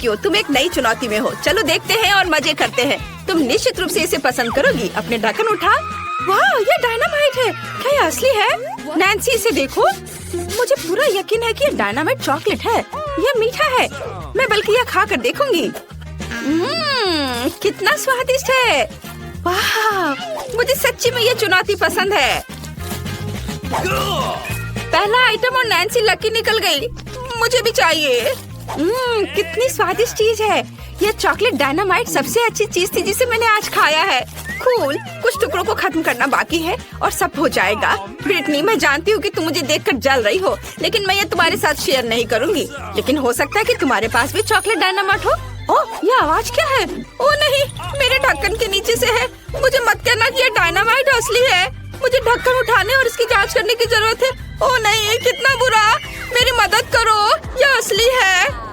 You, तुम एक नई चुनौती में हो। चलो देखते हैं और मजे करते हैं। तुम निश्चित रूप से इसे पसंद करोगी। अपने ढक्कन उठा। वाह, ये डायनामाइट है। क्या ये असली है? नैन्सी, इसे देखो। मुझे पूरा यकीन है कि ये डायनामाइट चॉकलेट है। ये मीठा है। मैं बल्कि यह खा कर देखूंगी। कितना स्वादिष्ट है। वाह, मुझे सच्ची में ये चुनौती पसंद है। पहला आइटम और नैन्सी लकी निकल गई। मुझे भी चाहिए। कितनी स्वादिष्ट चीज है। यह चॉकलेट डायनामाइट सबसे अच्छी चीज थी जिसे मैंने आज खाया है। कूल। कुछ टुकड़ों को खत्म करना बाकी है और सब हो जाएगा। ब्रिटनी, मैं जानती हूँ कि तुम मुझे देखकर जल रही हो, लेकिन मैं ये तुम्हारे साथ शेयर नहीं करूँगी। लेकिन हो सकता है कि तुम्हारे पास भी चॉकलेट डायनामाइट हो। ओह, ये आवाज क्या है? ओह नहीं, मेरे ढक्कन के नीचे से है। मुझे मत कहना कि ये डायनामाइट असली है। मुझे ढक्कन उठाने और इसकी जांच करने की जरूरत है। ओह नहीं, कितना बुरा। मेरी मदद करो, ये असली है।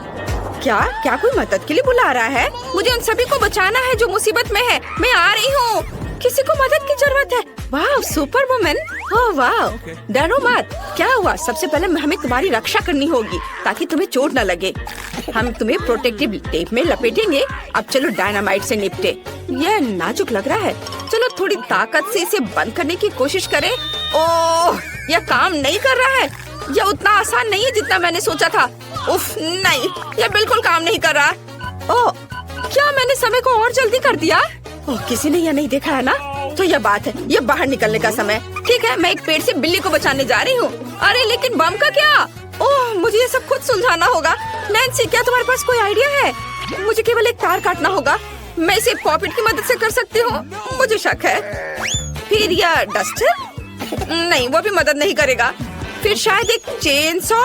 क्या कोई मदद के लिए बुला रहा है? मुझे उन सभी को बचाना है जो मुसीबत में है। मैं आ रही हूँ। किसी को मदद की जरूरत है। वाह, सुपर वुमन। ओह वाह, डरो मत। क्या हुआ? सबसे पहले हमें तुम्हारी रक्षा करनी होगी ताकि तुम्हें चोट न लगे। हम तुम्हें प्रोटेक्टिव टेप में लपेटेंगे। अब चलो डायनामाइट से निपटे। यह नाजुक लग रहा है। चलो थोड़ी ताकत से इसे बंद करने की कोशिश करें। ओह, यह काम नहीं कर रहा है। यह उतना आसान नहीं है जितना मैंने सोचा था। उफ, नहीं, यह बिल्कुल काम नहीं कर रहा। ओह, क्या मैंने समय को और जल्दी कर दिया? ओह, किसी ने यह नहीं देखा है ना? तो यह बात है। यह बाहर निकलने का समय। ठीक है, मैं एक पेड़ से बिल्ली को बचाने जा रही हूँ। अरे लेकिन बम का क्या? ओह, मुझे ये सब खुद सुलझाना होगा। नैन्सी, क्या तुम्हारे पास कोई आइडिया है? मुझे केवल एक तार काटना होगा। मैं इसे पॉकेट की मदद से कर सकती हूँ। मुझे शक है। फिर यह डस्टर? नहीं, वो भी मदद नहीं करेगा। फिर शायद एक चेन सॉ?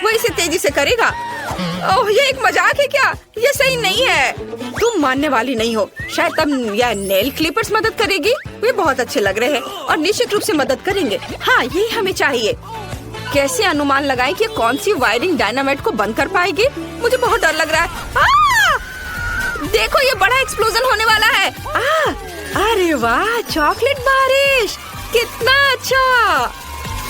वो इसे तेजी से करेगा। ओह, ये एक मजाक है क्या? ये सही नहीं है। तुम मानने वाली नहीं हो। शायद तब यह नेल क्लिपर्स मदद करेगी। वे बहुत अच्छे लग रहे हैं और निश्चित रूप से मदद करेंगे। हाँ, यही हमें चाहिए। कैसे अनुमान लगाएं कि कौन सी वायरिंग डायनामाइट को बंद कर पाएगी? मुझे बहुत डर लग रहा है। देखो, ये बड़ा एक्सप्लोजन होने वाला है। अरे वाह, चॉकलेट बारिश। कितना अच्छा।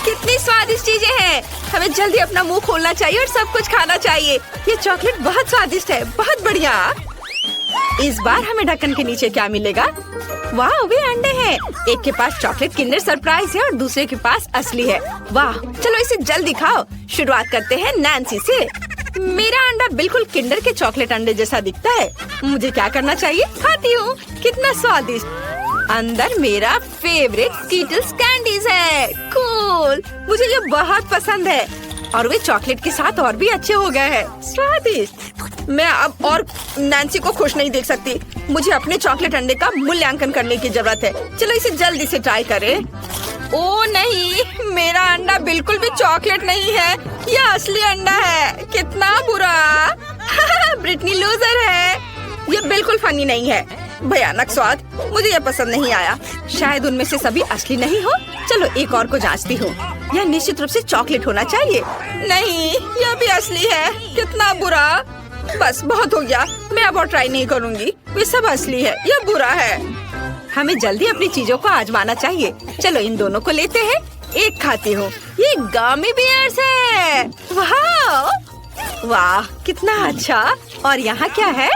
कितनी स्वादिष्ट चीजें हैं। हमें जल्दी अपना मुंह खोलना चाहिए और सब कुछ खाना चाहिए। ये चॉकलेट बहुत स्वादिष्ट है। बहुत बढ़िया। इस बार हमें ढक्कन के नीचे क्या मिलेगा? वाह, वे अंडे हैं। एक के पास चॉकलेट किंडर सरप्राइज है और दूसरे के पास असली है। वाह, चलो इसे जल्दी खाओ। शुरुआत करते हैं नैन्सी से। मेरा अंडा बिल्कुल किंडर के चॉकलेट अंडे जैसा दिखता है। मुझे क्या करना चाहिए? खाती हूँ। कितना स्वादिष्ट। अंदर मेरा फेवरेट स्कीटल्स कैंडीज है। कूल। मुझे ये बहुत पसंद है और वे चॉकलेट के साथ और भी अच्छे हो गए हैं। स्वादिष्ट। मैं अब और नैन्सी को खुश नहीं देख सकती। मुझे अपने चॉकलेट अंडे का मूल्यांकन करने की जरूरत है। चलो इसे जल्दी से ट्राई करें। ओ नहीं, मेरा अंडा बिल्कुल भी चॉकलेट नहीं है। यह असली अंडा है। कितना बुरा। ब्रिटनी लूजर है। ये बिल्कुल फनी नहीं है। भयानक स्वाद। मुझे यह पसंद नहीं आया। शायद उनमें से सभी असली नहीं हो। चलो एक और को जांचती हूँ। यह निश्चित रूप से चॉकलेट होना चाहिए। नहीं, यह भी असली है। कितना बुरा। बस बहुत हो गया। मैं अब और ट्राई नहीं करूँगी। वे सब असली है। यह बुरा है। हमें जल्दी अपनी चीजों को आजमाना चाहिए। चलो इन दोनों को लेते हैं। एक खाती हूँ। ये गमी बियर्स है। वाह वाह, कितना अच्छा। और यहाँ क्या है?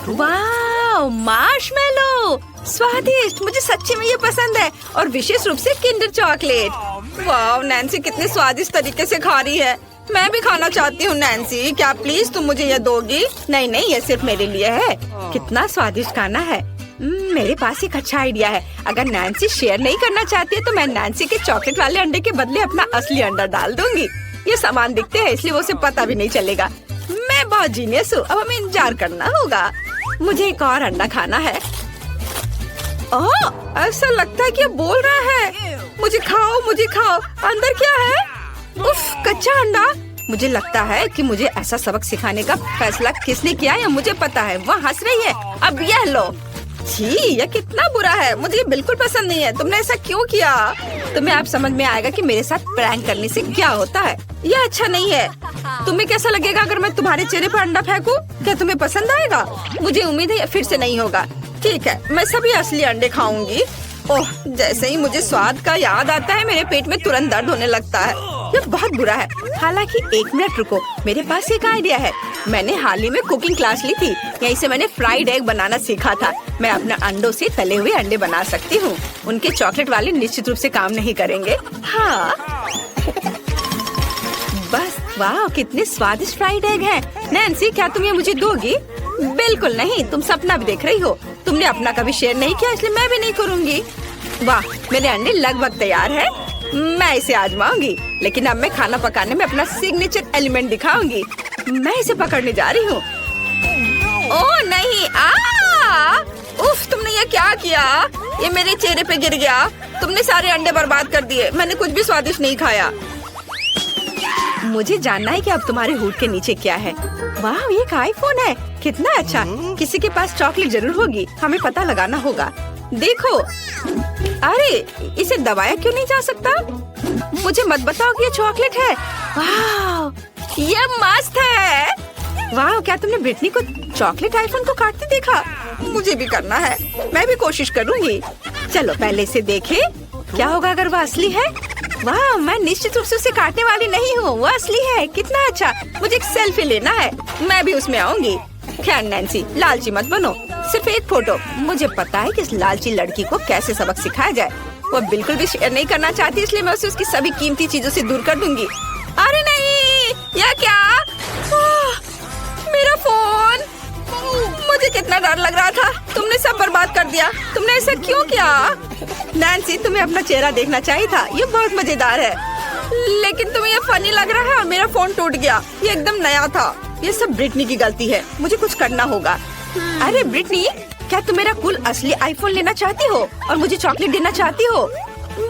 वाह, मार्शमेलो। स्वादिष्ट। मुझे सच्ची में ये पसंद है और विशेष रूप से किंडर चॉकलेट। वाह, नैन्सी कितने स्वादिष्ट तरीके से खा रही है। मैं भी खाना चाहती हूँ। नैन्सी, क्या प्लीज तुम मुझे ये दोगी? नहीं नहीं, ये सिर्फ मेरे लिए है। कितना स्वादिष्ट खाना है। मेरे पास एक अच्छा आइडिया है। अगर नैन्सी शेयर नहीं करना चाहती है तो मैं नैन्सी के चॉकलेट वाले अंडे के बदले अपना असली अंडा डाल दूंगी। ये सामान दिखते हैं इसलिए वो उसे पता भी नहीं चलेगा। मैं बहुत जीनियस हूँ। अब हमें इंतजार करना होगा। मुझे एक और अंडा खाना है। ओह, ऐसा लगता है कि बोल रहा है, मुझे खाओ मुझे खाओ। अंदर क्या है? उफ, कच्चा अंडा। मुझे लगता है कि मुझे ऐसा सबक सिखाने का फैसला किसने किया है मुझे पता है। वह हंस रही है। अब यह लो। छी, यह कितना बुरा है। मुझे ये बिल्कुल पसंद नहीं है। तुमने ऐसा क्यों किया? तुम्हें अब समझ में आएगा कि मेरे साथ प्रैंक करने से क्या होता है। यह अच्छा नहीं है। तुम्हें कैसा लगेगा अगर मैं तुम्हारे चेहरे पर अंडा फेंकूं? क्या तुम्हें पसंद आएगा? मुझे उम्मीद है फिर से नहीं होगा। ठीक है, मैं सभी असली अंडे खाऊंगी। ओह, जैसे ही मुझे स्वाद का याद आता है मेरे पेट में तुरंत दर्द होने लगता है। ये बहुत बुरा है। हालांकि 1 मिनट रुको, मेरे पास एक आइडिया है। मैंने हाल ही में कुकिंग क्लास ली थी, यहीं से मैंने फ्राइड एग बनाना सीखा था। मैं अपना अंडों से तले हुए अंडे बना सकती हूँ। उनके चॉकलेट वाले निश्चित रूप से काम नहीं करेंगे। हाँ बस, वाह कितने स्वादिष्ट फ्राइड एग हैं। नैन्सी, क्या तुम ये मुझे दोगी? बिल्कुल नहीं, तुम सपना भी देख रही हो। तुमने अपना कभी शेयर नहीं किया, इसलिए मैं भी नहीं करूँगी। वाह, मेरे अंडे लगभग तैयार है। मैं इसे आजमाऊंगी, लेकिन अब मैं खाना पकाने में अपना सिग्नेचर एलिमेंट दिखाऊंगी। मैं इसे पकड़ने जा रही हूँ। ओह नहीं, उफ, तुमने ये क्या किया? ये मेरे चेहरे पे गिर गया। तुमने सारे अंडे बर्बाद कर दिए। मैंने कुछ भी स्वादिष्ट नहीं खाया। मुझे जानना है कि अब तुम्हारे हुड के नीचे क्या है। वाह, ये एक आईफोन है, कितना अच्छा। किसी के पास चॉकलेट जरूर होगी, हमें पता लगाना होगा। देखो, अरे इसे दबाया क्यों नहीं जा सकता? मुझे मत बताओ कि ये चॉकलेट है। वाह, ये मस्त है। वाह, क्या तुमने ब्रिटनी को चॉकलेट आईफोन को काटते देखा? मुझे भी करना है, मैं भी कोशिश करूँगी। चलो पहले इसे देखें, क्या होगा अगर वो असली है। वाह, मैं निश्चित रूप से उसे काटने वाली नहीं हूँ, वो असली है। कितना अच्छा। मुझे एक सेल्फी लेना है, मैं भी उसमें आऊंगी। खैर नैन्सी, लालची मत बनो, सिर्फ एक फोटो। मुझे पता है कि इस लालची लड़की को कैसे सबक सिखाया जाए। वो बिल्कुल भी शेयर नहीं करना चाहती, इसलिए मैं उसे उसकी सभी कीमती चीजों से दूर कर दूंगी। अरे नहीं, यह क्या? मेरा फोन! मुझे कितना डर लग रहा था। तुमने सब बर्बाद कर दिया। तुमने ऐसा क्यों किया? नैन्सी, तुम्हें अपना चेहरा देखना चाहिए था। ये बहुत मजेदार है, लेकिन तुम्हें ये फनी लग रहा है और मेरा फोन टूट गया। ये एकदम नया था। ये सब ब्रिटनी की गलती है, मुझे कुछ करना होगा। अरे ब्रिटनी, क्या तुम मेरा कूल असली आईफोन लेना चाहती हो और मुझे चॉकलेट देना चाहती हो?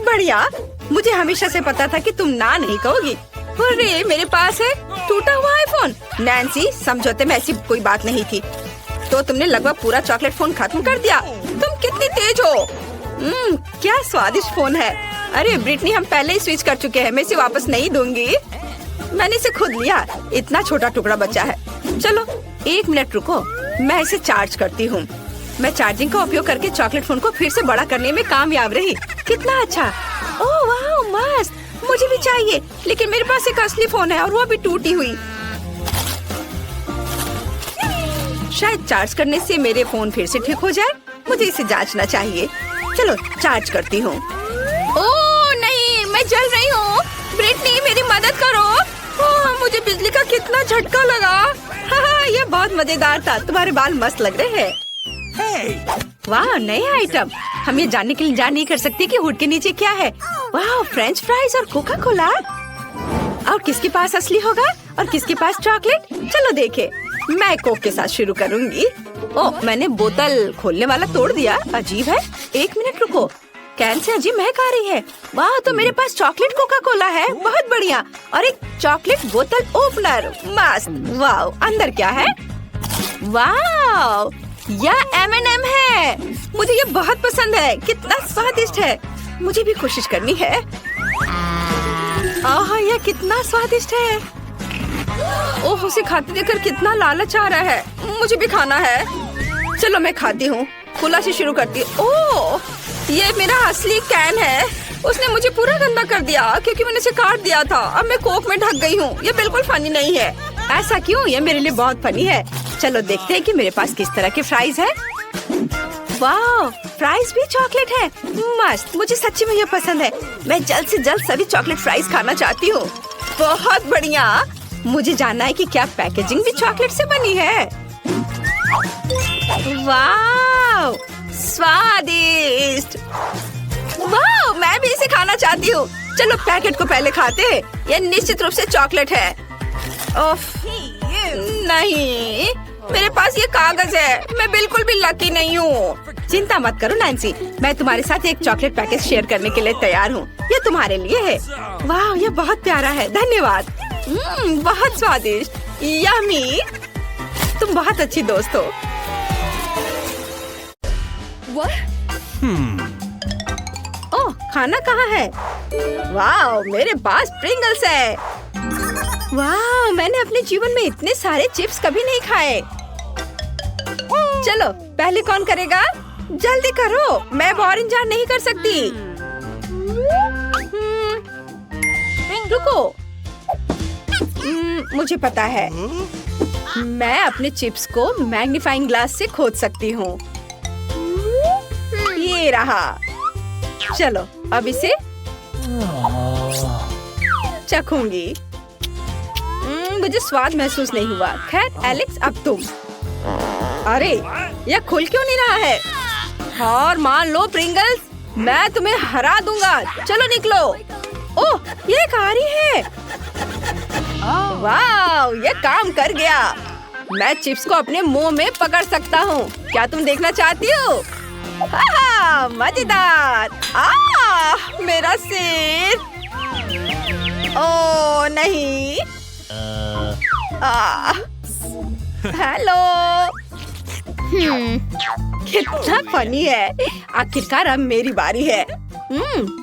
बढ़िया, मुझे हमेशा से पता था कि तुम ना नहीं कहोगी। अरे मेरे पास है टूटा हुआ आईफोन। नैन्सी, समझौते में ऐसी कोई बात नहीं थी। तो तुमने लगभग पूरा चॉकलेट फोन खत्म कर दिया। तुम कितनी तेज हो। क्या स्वादिष्ट फोन है। अरे ब्रिटनी, हम पहले ही स्विच कर चुके हैं, मैं इसे वापस नहीं दूंगी। मैंने इसे खुद लिया, इतना छोटा टुकड़ा बचा है। चलो 1 मिनट रुको, मैं इसे चार्ज करती हूँ। मैं चार्जिंग का उपयोग करके चॉकलेट फोन को फिर से बड़ा करने में कामयाब रही। कितना अच्छा। ओह वाह, मस्त, मुझे भी चाहिए। लेकिन मेरे पास एक असली फोन है और वो भी टूटी हुई। शायद चार्ज करने से मेरे फोन फिर से ठीक हो जाए। मुझे इसे जांचना चाहिए। चलो चार्ज करती हूँ। ओह नहीं, मैं जल रही हूँ। ब्रिटनी, मेरी मदद करो। ओह, मुझे बिजली का कितना झटका लगा। हाँ, ये बहुत मजेदार था। तुम्हारे बाल मस्त लग रहे हैं। वाह, नए आइटम। हम ये जानने के लिए इंतजार नहीं कर सकते कि हुड के नीचे क्या है। वाह, फ्रेंच फ्राइज और कोका कोला। और किसके पास असली होगा और किसके पास चॉकलेट? चलो देखे। मैं कोक के साथ शुरू करूंगी। ओह, मैंने बोतल खोलने वाला तोड़ दिया। अजीब है। 1 मिनट रुको, कैन से अजीब महक आ रही है। वाह, तो मेरे पास चॉकलेट कोका कोला है। बहुत बढ़िया। और एक चॉकलेट बोतल ओपनर। मस्त। वाह, अंदर क्या है? वाह, यह M&M है। मुझे ये बहुत पसंद है। कितना स्वादिष्ट है। मुझे भी कोशिश करनी है। आहा, यह कितना स्वादिष्ट है। ओह, उसे खाते देखकर कितना लालच आ रहा है। मुझे भी खाना है। चलो मैं खाती हूँ। खुला से शुरू करती हूँ। ओह, ये मेरा असली कैन है। उसने मुझे पूरा गंदा कर दिया क्योंकि मैंने इसे काट दिया था। अब मैं कोक में ढक गई हूँ। ये बिल्कुल फनी नहीं है। ऐसा क्यों? ये मेरे लिए बहुत फनी है। चलो देखते हैं कि मेरे पास किस तरह के फ्राइज है। वाह, फ्राइज भी चॉकलेट है। मस्त, मुझे सच्ची में ये पसंद है। मैं जल्द से जल्द सभी चॉकलेट फ्राइज खाना चाहती हूँ। बहुत बढ़िया। मुझे जानना है कि क्या पैकेजिंग भी चॉकलेट से बनी है। वाह, स्वादिष्ट। वाह, मैं भी इसे खाना चाहती हूँ। चलो पैकेट को पहले खाते हैं। यह निश्चित रूप से चॉकलेट है। ओफ, नहीं, मेरे पास ये कागज है। मैं बिल्कुल भी लकी नहीं हूँ। चिंता मत करो नैन्सी, मैं तुम्हारे साथ एक चॉकलेट पैकेज शेयर करने के लिए तैयार हूँ। ये तुम्हारे लिए है। वाह, ये बहुत प्यारा है। धन्यवाद। बहुत स्वादिष्ट। यम्मी, तुम बहुत अच्छी दोस्त हो। ओह, खाना कहाँ है? वाह, मेरे पास प्रिंगल्स है। वाह, मैंने अपने जीवन में इतने सारे चिप्स कभी नहीं खाए। चलो पहले कौन करेगा? जल्दी करो, मैं और इंतजार नहीं कर सकती। रुको, मुझे पता है। मैं अपने चिप्स को मैग्नीफाइंग ग्लास से खोद सकती हूँ। ये रहा। चलो अब इसे चखूंगी। मुझे स्वाद महसूस नहीं हुआ। खैर एलेक्स, अब तुम। अरे यह खुल क्यों नहीं रहा है? और मान लो प्रिंगल्स, मैं तुम्हें हरा दूंगा। चलो निकलो। ओह, ये कारी है। वाह, ये काम कर गया। मैं चिप्स को अपने मुंह में पकड़ सकता हूँ। क्या तुम देखना चाहती हो? हाँ, मजेदार। मेरा सिर। ओह नहीं। हेलो। कितना फनी है। आखिरकार अब मेरी बारी है।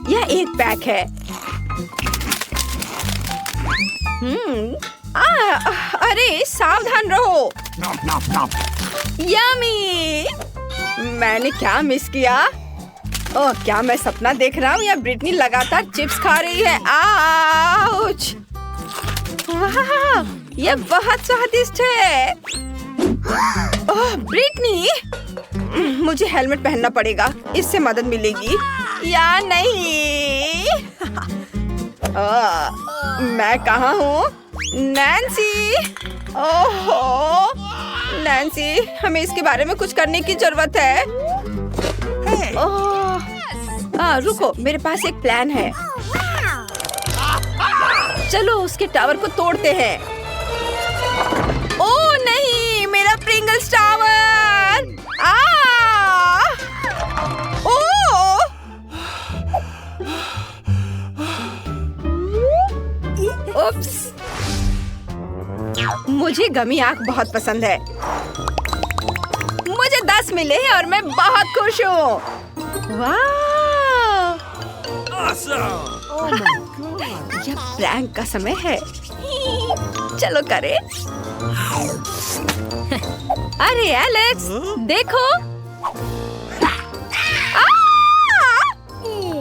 यह एक पैक है। अरे सावधान रहो। यम्मी। मैंने क्या मिस किया? ओह, क्या मैं सपना देख रहा हूँ या ब्रिटनी लगातार चिप्स खा रही है? आउच! वाह, ये बहुत स्वादिष्ट है। ओह ब्रिटनी, मुझे हेलमेट पहनना पड़ेगा। इससे मदद मिलेगी या नहीं? मैं कहाँ हूँ? नैन्सी! ओहो नैन्सी, हमें इसके बारे में कुछ करने की जरूरत है। रुको, मेरे पास एक प्लान है। चलो उसके टावर को तोड़ते हैं। ओह नहीं, मेरा प्रिंगल्स टावर! उप्स। मुझे गमी आंख बहुत पसंद है। मुझे 10 मिले हैं और मैं बहुत खुश हूँ। वाह! यह प्रैंक का समय है। चलो करें। अरे एलेक्स, देखो।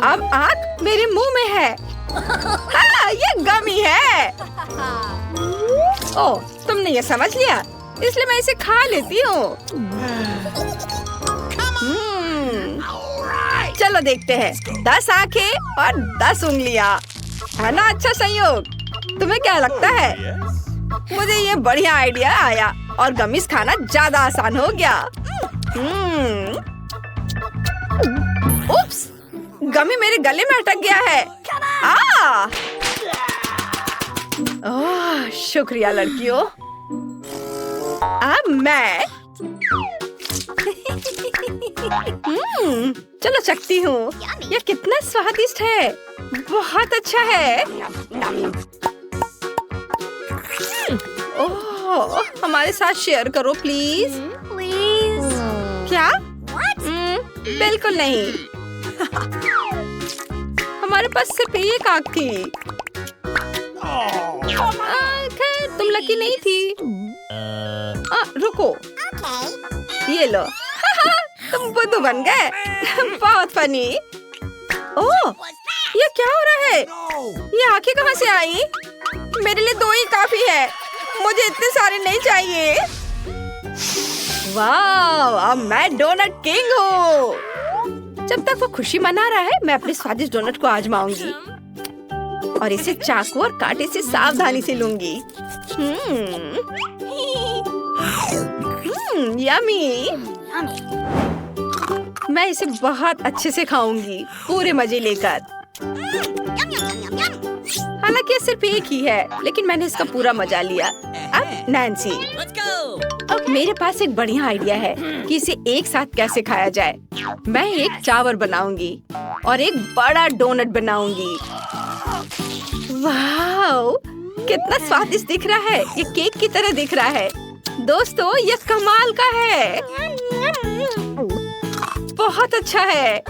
अब आंख मेरे मुंह में है। हाँ, ये गमी है। ओह, तुमने ये समझ लिया, इसलिए मैं इसे खा लेती हूँ। चलो देखते हैं। 10 आंखें और 10 उंगलियाँ, है ना अच्छा संयोग? तुम्हें क्या लगता है? मुझे ये बढ़िया आइडिया आया और गमीज खाना ज्यादा आसान हो गया। उप्स, गमी मेरे गले में अटक गया है। ओह, शुक्रिया लड़कियों। अब मैं चलो चखती हूँ। यह कितना स्वादिष्ट है। बहुत अच्छा है। ओह, हमारे साथ शेयर करो प्लीज। क्या? बिल्कुल नहीं। हमारे पास सिर्फ एक आंख थी। खैर, तुम लकी नहीं थी। रुको, ये लो। तुम बुद्धू बन गए। बहुत फनी। ओह, ये क्या हो रहा है? ये आंखें कहाँ से आई? मेरे लिए 2 ही काफी है। मुझे इतने सारे नहीं चाहिए। वाह, अब मैं डोनट किंग हूँ। जब तक वो खुशी मना रहा है, मैं अपने स्वादिष्ट डोनट को आजमाऊंगी और इसे चाकू और कांटे से सावधानी से लूंगी। यम्मी। मैं इसे बहुत अच्छे से खाऊंगी, पूरे मजे लेकर। हालांकि ये सिर्फ एक ही है, लेकिन मैंने इसका पूरा मजा लिया। अब नैन्सी, मेरे पास एक बढ़िया आइडिया है कि इसे एक साथ कैसे खाया जाए। मैं एक चावर बनाऊंगी और एक बड़ा डोनट बनाऊंगी। वाह, कितना स्वादिष्ट दिख रहा है। ये केक की तरह दिख रहा है। दोस्तों, ये कमाल का है। बहुत अच्छा है।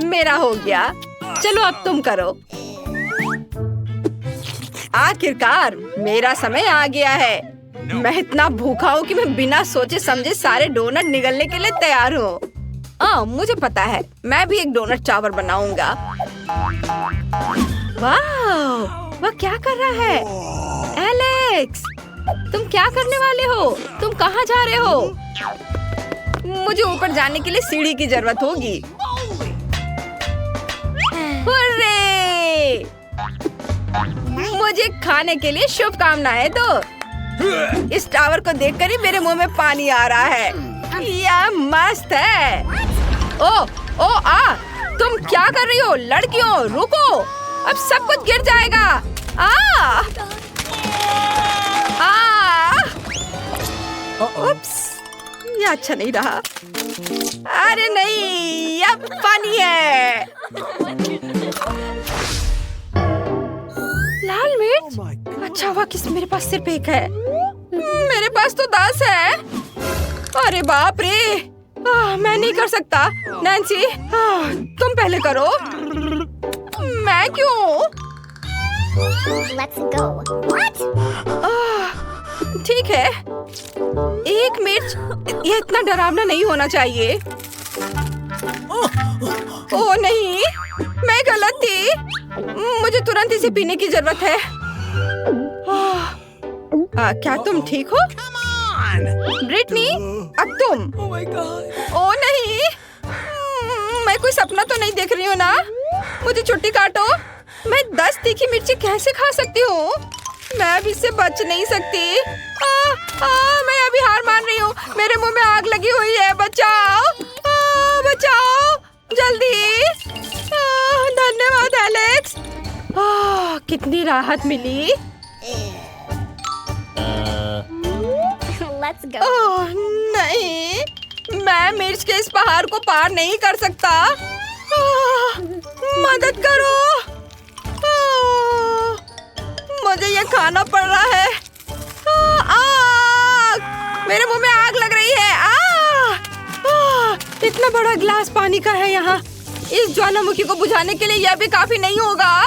मेरा हो गया। चलो अब तुम करो। आखिरकार मेरा समय आ गया है। मैं इतना भूखा हूँ कि मैं बिना सोचे समझे सारे डोनट निगलने के लिए तैयार हूँ। मुझे पता है, मैं भी एक डोनट चावर बनाऊंगा। वाह, वह क्या कर रहा है? एलेक्स, तुम क्या करने वाले हो? तुम कहाँ जा रहे हो? मुझे ऊपर जाने के लिए सीढ़ी की जरूरत होगी। हुर्रे! मुझे खाने के लिए शुभकामनाएं दो। इस टावर को देखकर ही मेरे मुंह में पानी आ रहा है। यह मस्त है। ओ आ, तुम क्या कर रही हो? लड़कियों रुको, अब सब कुछ गिर जाएगा। उप्स, ये अच्छा नहीं रहा। अरे नहीं, अब पानी है। लाल मिर्च? अच्छा हुआ कि मेरे पास सिर्फ एक है। मेरे पास तो 10 है। अरे बाप रे, मैं नहीं कर सकता। नैन्सी, तुम पहले करो। मैं क्यों? Let's go. What? ठीक है, एक मिर्च, ये इतना डरावना नहीं होना चाहिए। ओह नहीं, मैं गलत थी। मुझे तुरंत इसे पीने की जरूरत है। क्या तुम ठीक हो? ब्रिटनी, अब तुम। ओह नहीं, मैं कोई सपना तो नहीं देख रही हूँ ना? मुझे छुट्टी काटो। मैं 10 तीखी मिर्ची कैसे खा सकती हूँ? मैं अब इससे बच नहीं सकती। मैं अभी हार मान रही हूँ। मेरे मुंह में आग लगी हुई है। बचाओ, बचाओ जल्दी। धन्यवाद एलेक्स। कितनी राहत मिली। Let's go. ओह नहीं, मैं मिर्च के इस पहाड़ को पार नहीं कर सकता। मदद करो, मुझे ये खाना पड़ रहा है। आग! मेरे मुंह में आग लग रही है। इतना बड़ा गिलास पानी का है यहाँ। इस ज्वालामुखी को बुझाने के लिए यह भी काफी नहीं होगा।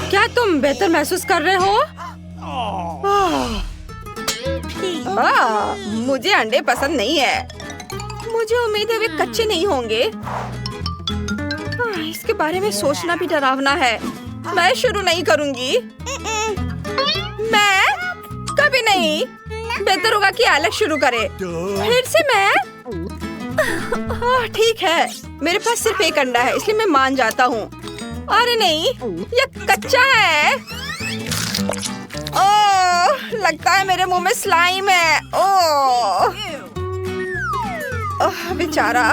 क्या तुम बेहतर महसूस कर रहे हो? मुझे अंडे पसंद नहीं है। मुझे उम्मीद है वे कच्चे नहीं होंगे। इसके बारे में सोचना भी डरावना है। मैं शुरू नहीं करूंगी। मैं कभी नहीं। बेहतर होगा कि एलेक्स शुरू करे। फिर से मैं? ठीक है, मेरे पास सिर्फ एक अंडा है, इसलिए मैं मान जाता हूँ। अरे नहीं, यह कच्चा है। ओह, लगता है मेरे मुंह में स्लाइम है। ओह, बेचारा।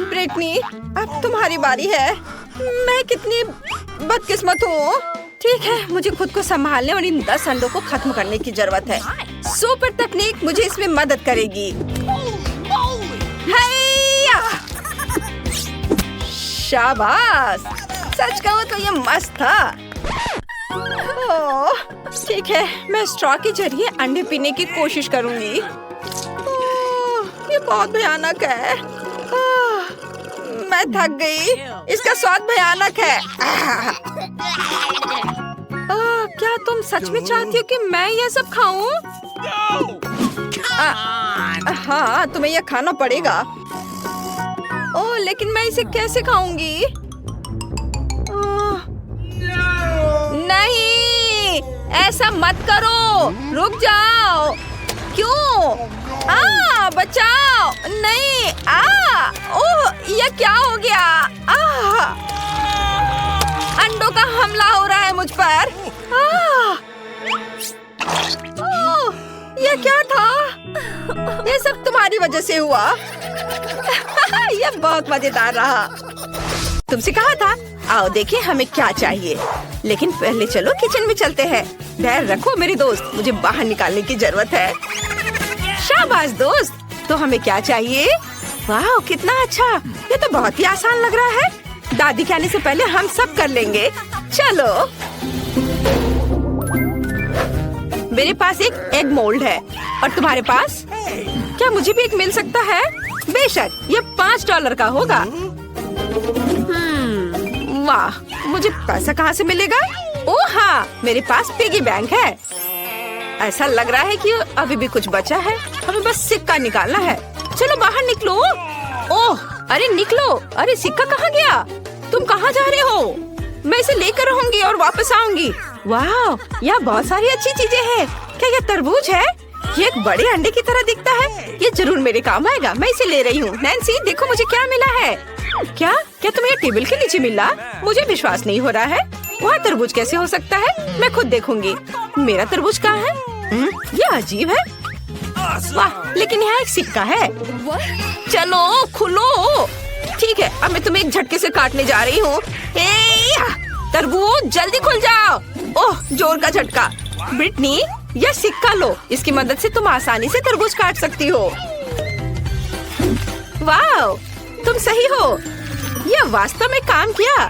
ब्रिटनी, अब तुम्हारी बारी है। मैं कितनी बदकिस्मत हूँ। ठीक है, मुझे खुद को संभालने और इन 10 अंडों को खत्म करने की जरूरत है। सुपर तकनीक मुझे इसमें मदद करेगी। हैया! शाबाश, सच कहूँ तो ये मस्त था। ओह, ठीक है, मैं स्ट्रॉ के जरिए अंडे पीने की कोशिश करूंगी। ओह, ये बहुत भयानक है। मैं थक गई। इसका स्वाद भयानक है। क्या तुम सच में चाहती हो कि मैं यह सब खाऊं? हाँ, तुम्हें यह खाना पड़ेगा। ओह, लेकिन मैं इसे कैसे खाऊंगी? नहीं, ऐसा मत करो। रुक जाओ। क्यों? बचाओ। नहीं। ओह, यह क्या हो गया? अंडों का हमला हो रहा है मुझ पर। ओह, यह क्या था? यह सब तुम्हारी वजह से हुआ। यह बहुत मजेदार रहा। तुमसे कहा था। आओ देखिए हमें क्या चाहिए। लेकिन पहले चलो किचन में चलते हैं। धैर्य रखो मेरे दोस्त, मुझे बाहर निकालने की जरूरत है। शाबाश दोस्त, तो हमें क्या चाहिए? वाह, कितना अच्छा। ये तो बहुत ही आसान लग रहा है। दादी के आने से पहले हम सब कर लेंगे। चलो। मेरे पास एक एग मोल्ड है और तुम्हारे पास? क्या मुझे भी एक मिल सकता है? बेशक, यह $5 का होगा। वाह, मुझे पैसा कहाँ से मिलेगा? ओह हाँ, मेरे पास पिगी बैंक है। ऐसा लग रहा है कि अभी भी कुछ बचा है। हमें बस सिक्का निकालना है। चलो बाहर निकलो। ओह, अरे निकलो। अरे सिक्का कहाँ गया? तुम कहाँ जा रहे हो? मैं इसे लेकर रहूंगी और वापस आऊंगी। वाह, यहाँ बहुत सारी अच्छी चीजें हैं। क्या ये तरबूज है? ये एक बड़े अंडे की तरह दिखता है। ये जरूर मेरे काम आएगा। मैं इसे ले रही हूँ। नैन्सी, देखो मुझे क्या मिला है। क्या क्या तुम्हें ये टेबल के नीचे मिला? मुझे विश्वास नहीं हो रहा है। वहाँ तरबूज कैसे हो सकता है? मैं खुद देखूंगी। मेरा तरबूज कहाँ है? ये अजीब है। वाह, लेकिन यहाँ एक सिक्का है। चलो खुलो। ठीक है, अब मैं तुम्हें एक झटके से काटने जा रही हूँ। तरबूज जल्दी खुल जाओ। ओह, जोर का झटका। ब्रिटनी, यह सिक्का लो। इसकी मदद से तुम आसानी से तरबूज काट सकती हो। वाह, तुम सही हो। यह वास्तव में काम किया।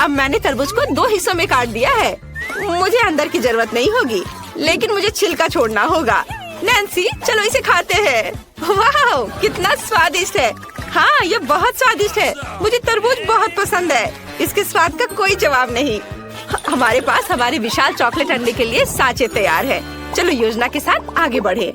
अब मैंने तरबूज को 2 हिस्सों में काट दिया है। मुझे अंदर की जरूरत नहीं होगी, लेकिन मुझे छिलका छोड़ना होगा। नैन्सी, चलो इसे खाते हैं। वाह, कितना स्वादिष्ट है। हाँ, ये बहुत स्वादिष्ट है। मुझे तरबूज बहुत पसंद है। इसके स्वाद का कोई जवाब नहीं। हमारे पास हमारे विशाल चॉकलेट अंडे के लिए सांचे तैयार है। चलो योजना के साथ आगे बढ़े।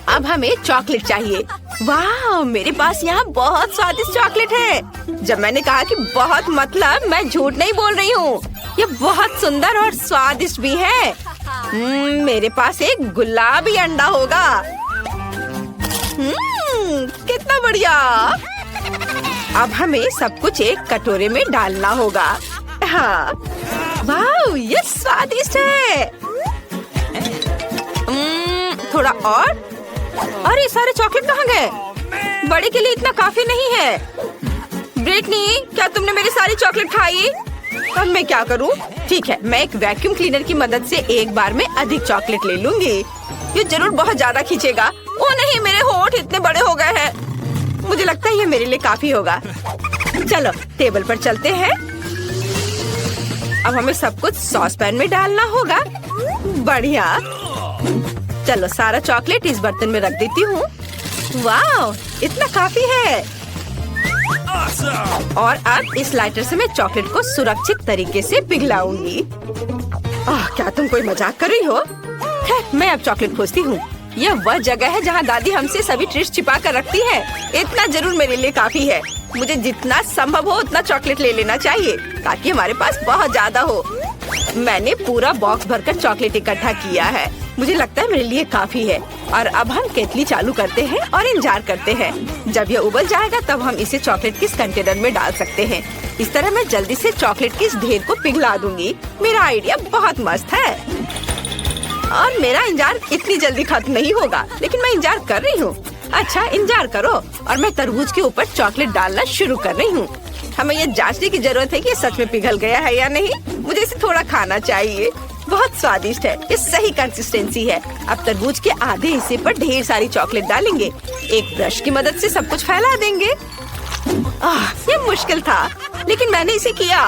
अब हमें चॉकलेट चाहिए। वाह, मेरे पास यहाँ बहुत स्वादिष्ट चॉकलेट है। जब मैंने कहा कि बहुत, मतलब मैं झूठ नहीं बोल रही हूँ। ये बहुत सुंदर और स्वादिष्ट भी है। मेरे पास एक गुलाबी अंडा होगा। कितना बढ़िया। अब हमें सब कुछ एक कटोरे में डालना होगा। हाँ, वाह, ये स्वादिष्ट है। थोड़ा और। अरे सारे चॉकलेट कहाँ गए? बड़े के लिए इतना काफी नहीं है। ब्रिटनी, क्या तुमने मेरी सारी चॉकलेट खाई? अब मैं क्या करूँ? ठीक है, मैं एक वैक्यूम क्लीनर की मदद से एक बार में अधिक चॉकलेट ले लूंगी। ये जरूर बहुत ज्यादा खींचेगा। ओ नहीं, मेरे होंठ इतने बड़े हो गए हैं। मुझे लगता है ये मेरे लिए काफी होगा। चलो टेबल पर चलते हैं। अब हमें सब कुछ सॉस पैन में डालना होगा। बढ़िया। चलो सारा चॉकलेट इस बर्तन में रख देती हूँ। वाह, इतना काफी है। और अब इस लाइटर से मैं चॉकलेट को सुरक्षित तरीके से पिघलाऊंगी। क्या तुम कोई मजाक कर रही हो? मैं अब चॉकलेट खोजती हूँ। यह वह जगह है जहाँ दादी हमसे सभी ट्रिक्स छिपा कर रखती है। इतना जरूर मेरे लिए काफी है। मुझे जितना संभव हो उतना चॉकलेट ले लेना चाहिए ताकि हमारे पास बहुत ज्यादा हो। मैंने पूरा बॉक्स भरकर चॉकलेट इकट्ठा किया है। मुझे लगता है मेरे लिए काफी है। और अब हम केतली चालू करते हैं और इंतजार करते हैं। जब यह उबल जाएगा तब हम इसे चॉकलेट के कंटेनर में डाल सकते हैं। इस तरह मैं जल्दी से चॉकलेट के इस ढेर को पिघला दूंगी। मेरा आइडिया बहुत मस्त है और मेरा इंतजार इतनी जल्दी खत्म नहीं होगा, लेकिन मैं इंतजार कर रही हूँ। अच्छा, इंतजार करो। और मैं तरबूज के ऊपर चॉकलेट डालना शुरू कर रही हूँ। हमें ये जांचने की जरूरत है कि ये सच में पिघल गया है या नहीं। मुझे इसे थोड़ा खाना चाहिए। बहुत स्वादिष्ट है। ये सही कंसिस्टेंसी है। अब तरबूज के आधे हिस्से पर ढेर सारी चॉकलेट डालेंगे। एक ब्रश की मदद से सब कुछ फैला देंगे। ये मुश्किल था, लेकिन मैंने इसे किया।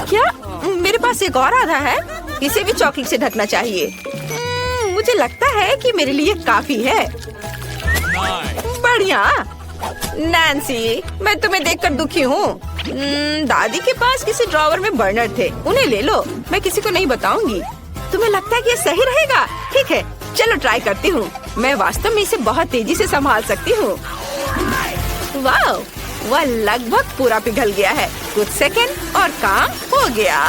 क्या मेरे पास एक और आधा है? इसे भी चॉकलेट से ढकना चाहिए। मुझे लगता है कि मेरे लिए काफी है। बढ़िया। नैन्सी, मैं तुम्हें देखकर दुखी हूँ। दादी के पास किसी ड्रॉवर में बर्नर थे, उन्हें ले लो। मैं किसी को नहीं बताऊंगी। तुम्हें लगता है कि ये सही रहेगा? ठीक है, चलो ट्राई करती हूँ। मैं वास्तव में इसे बहुत तेजी से संभाल सकती हूँ। वाह, वह लगभग पूरा पिघल गया है। कुछ सेकंड और काम हो गया।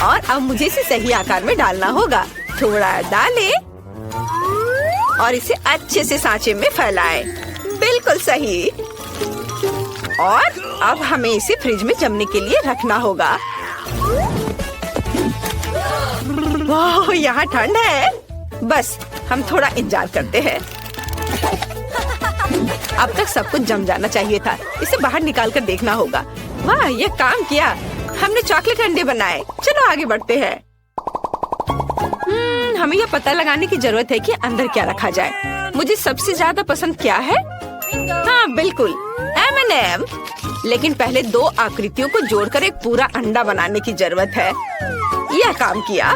और अब मुझे इसे सही आकार में डालना होगा। थोड़ा डालें और इसे अच्छे से सांचे में फैलाएं। बिल्कुल सही। और अब हमें इसे फ्रिज में जमने के लिए रखना होगा। वाह, यहाँ ठंड है। बस हम थोड़ा इंतजार करते हैं। अब तक सब कुछ जम जाना चाहिए था। इसे बाहर निकाल कर देखना होगा। वाह, ये काम किया। हमने चॉकलेट अंडे बनाए। चलो आगे बढ़ते हैं। हमें यह पता लगाने की जरूरत है कि अंदर क्या रखा जाए। मुझे सबसे ज्यादा पसंद क्या है? हाँ बिल्कुल, M&M। लेकिन पहले 2 आकृतियों को जोड़कर एक पूरा अंडा बनाने की जरूरत है। यह काम किया।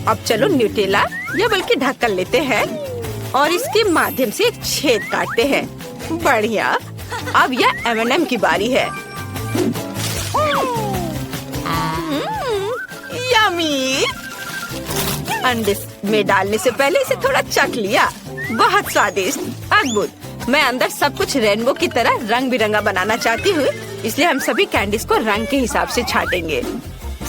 अब चलो न्यूटेला या बल्कि ढक्कन लेते हैं और इसके माध्यम से एक छेद काटते हैं। बढ़िया। अब यह M&M की बारी है। यम्मी। अंडे में डालने से पहले इसे थोड़ा चख लिया। बहुत स्वादिष्ट, अद्भुत। मैं अंदर सब कुछ रेनबो की तरह रंग बिरंगा बनाना चाहती हूँ, इसलिए हम सभी कैंडीज को रंग के हिसाब से छाटेंगे।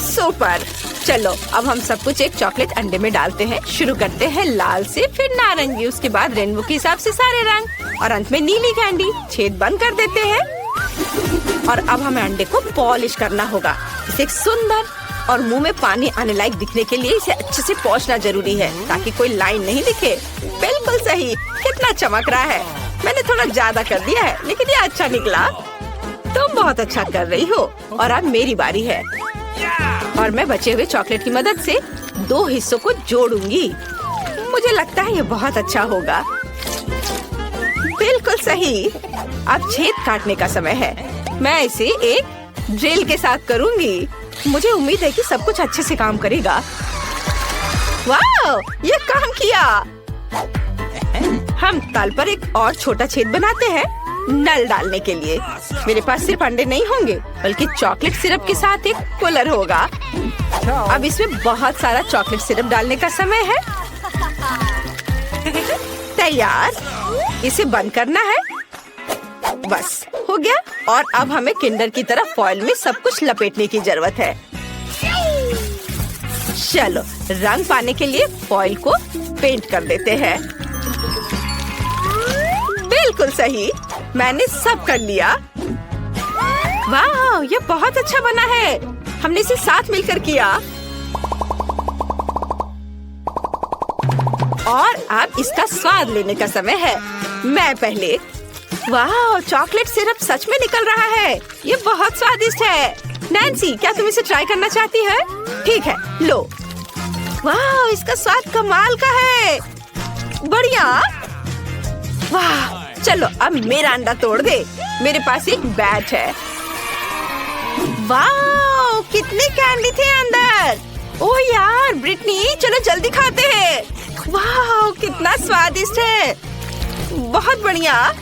सुपर। चलो अब हम सब कुछ एक चॉकलेट अंडे में डालते हैं। शुरू करते हैं लाल से, फिर नारंगी, उसके बाद रेनबो के हिसाब से सारे रंग और अंत में नीली कैंडी। छेद बंद कर देते हैं और अब हमें अंडे को पॉलिश करना होगा। इसे एक सुंदर और मुंह में पानी आने लायक दिखने के लिए इसे अच्छे से पोंछना जरूरी है ताकि कोई लाइन नहीं दिखे। बिल्कुल सही, कितना चमक रहा है। मैंने थोड़ा ज्यादा कर दिया है लेकिन ये अच्छा निकला। तुम बहुत अच्छा कर रही हो और अब मेरी बारी है और मैं बचे हुए चॉकलेट की मदद से 2 हिस्सों को जोड़ूंगी। मुझे लगता है ये बहुत अच्छा होगा। बिल्कुल सही। अब छेद काटने का समय है। मैं इसे एक ड्रिल के साथ करूंगी। मुझे उम्मीद है कि सब कुछ अच्छे से काम करेगा। वाह, ये काम किया। हम तल पर एक और छोटा छेद बनाते हैं नल डालने के लिए। मेरे पास सिर्फ अंडे नहीं होंगे बल्कि चॉकलेट सिरप के साथ एक कूलर होगा। अब इसमें बहुत सारा चॉकलेट सिरप डालने का समय है। तैयार। इसे बंद करना है। बस हो गया। और अब हमें किंडर की तरह फॉइल में सब कुछ लपेटने की जरूरत है। चलो रंग पाने के लिए फॉइल को पेंट कर देते हैं। बिल्कुल सही, मैंने सब कर लिया। वाह, ये बहुत अच्छा बना है। हमने इसे साथ मिलकर किया। और अब इसका स्वाद लेने का समय है। मैं पहले। वाह, चॉकलेट सिरप सच में निकल रहा है। ये बहुत स्वादिष्ट है। नैन्सी, क्या तुम इसे ट्राई करना चाहती है? ठीक है, लो। वाह, इसका स्वाद कमाल का है। बढ़िया। वाह, चलो अब मेरा अंडा तोड़ दे। मेरे पास एक बैच है। वाह, कितने कैंडी थे अंदर। ओह यार, ब्रिटनी, चलो जल्दी खाते हैं। वाह, कितना स्वादिष्ट है। बहुत बढ़िया।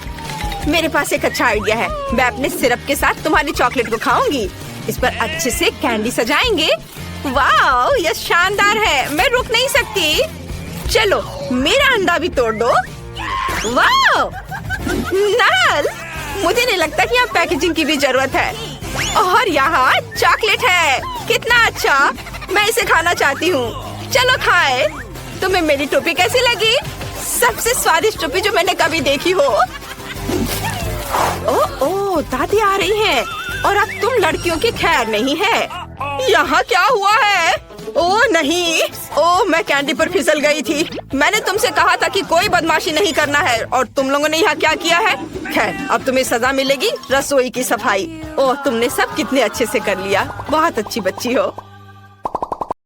मेरे पास एक अच्छा आइडिया है। मैं अपने सिरप के साथ तुम्हारी चॉकलेट को खाऊंगी। इस पर अच्छे से कैंडी सजाएंगे। वाह, यह शानदार है। मैं रुक नहीं सकती। चलो मेरा अंडा भी तोड़ दो। वाह, नल, मुझे नहीं लगता कि यहाँ पैकेजिंग की भी जरूरत है। और यहाँ चॉकलेट है। कितना अच्छा। मैं इसे खाना चाहती हूँ। चलो खाए। तुम्हें मेरी टोपी कैसी लगी? सबसे स्वादिष्ट टोपी जो मैंने कभी देखी हो। ओह, दादी आ रही है। और अब तुम लड़कियों की खैर नहीं है। यहाँ क्या हुआ है? ओह नहीं, ओह मैं कैंडी पर फिसल गई थी। मैंने तुमसे कहा था कि कोई बदमाशी नहीं करना है और तुम लोगों ने यहाँ क्या किया है? खैर, अब तुम्हें सजा मिलेगी। रसोई की सफाई। ओह, तुमने सब कितने अच्छे से कर लिया। बहुत अच्छी बच्ची हो।